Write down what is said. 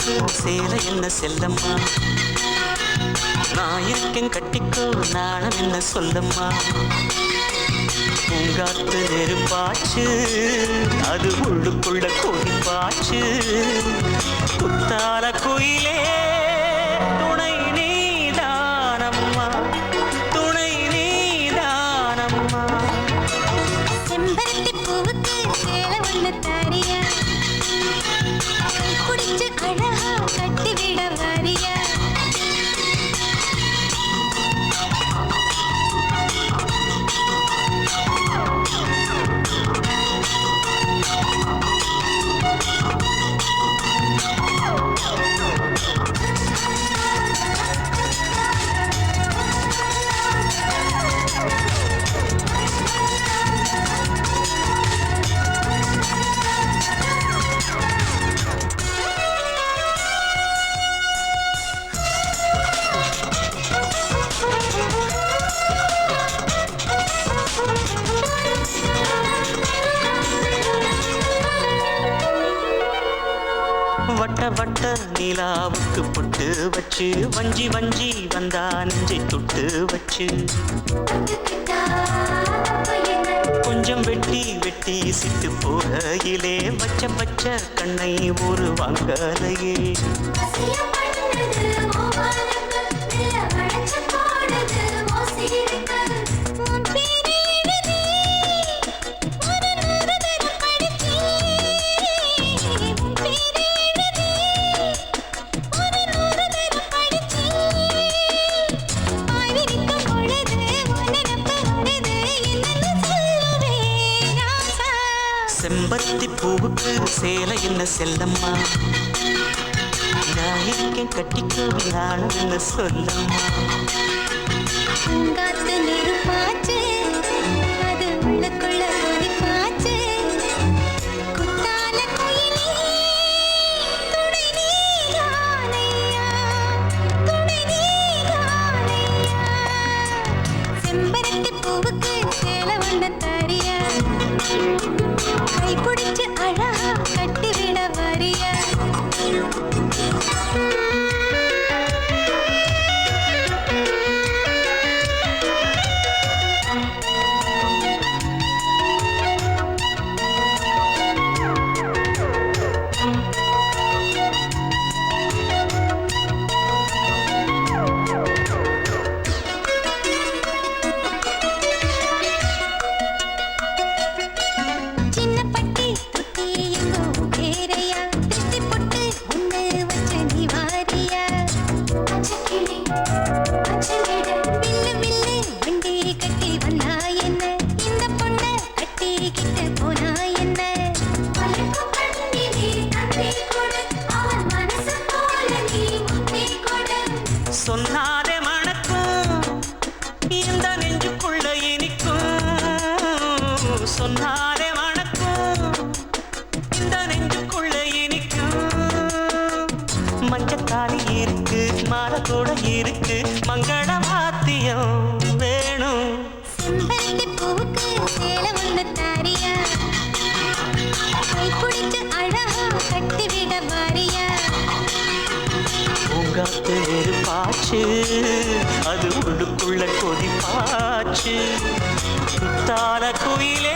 பூவுக்கு சேலை என்ன செல்லம்மா, நான் இருக்கேன் கட்டிக்கோ நாணம் என்ன சொல்லம்மா. பூங்காத்து நெருப்பாச்சு, அது உள்ளுக்குள்ள கொதிப்பாச்சு. குத்தால குயிலே துணை நீதானம்மா, துணை நீதானம்மா. செம்பருத்தி பூவுக்கு சேலை ஒண்ணு தாரியா, குடிச்சு அழகா கட்டிவிட வாரியா. வட்ட வட்ட நிலாவுக்கு பொட்டு வச்சு, வஞ்சி வஞ்சி வந்தா நெஞ்சை தொட்டு வச்சு, கொஞ்சம் வெட்டி வெட்டி சிட்டு போகையிலே வச்ச பச்ச கண்ணை ஒரு வாங்கலையே. செம்பருத்தி பூவுக்கு சேலை என்ன செல்லம்மா, நான் இருக்கேன் கட்டிக்கோ நானும் என்ன சொல்லம்மா. பூங்காத்து நெருப்பாச்சு, அது உள்ளுக்குள்ள கொதிப்பாச்சு. குத்தால குயிலே துணை நீதானையா, துணை நீதானையா. செம்பருத்தி பூவுக்கு சேலை ஒண்ணு தாரியா, கைப்பிடிச்சு அழகா கட்டிவிட வாரியா. சொன்னாதே மணக்கும் இந்த நெஞ்சுக்குள்ள இனிக்கும், சொன்னாதே மணக்கும் இந்த நெஞ்சுக்குள்ள இனிக்கும். மஞ்சத்தாலி இருக்கு மாலை கூட இருக்கு, மங்கள வாத்தியம் வேணும். செம்பருத்தி பூவுக்கு சேலை ஒண்ணு தாரியா, கைப்பிடிச்சு அழகா கட்டிவிட வாரியா. பூங்காத்து நெருப்பாச்சு, அது உள்ளுக்குள்ள கொதிப்பாச்சு. குத்தால குயிலே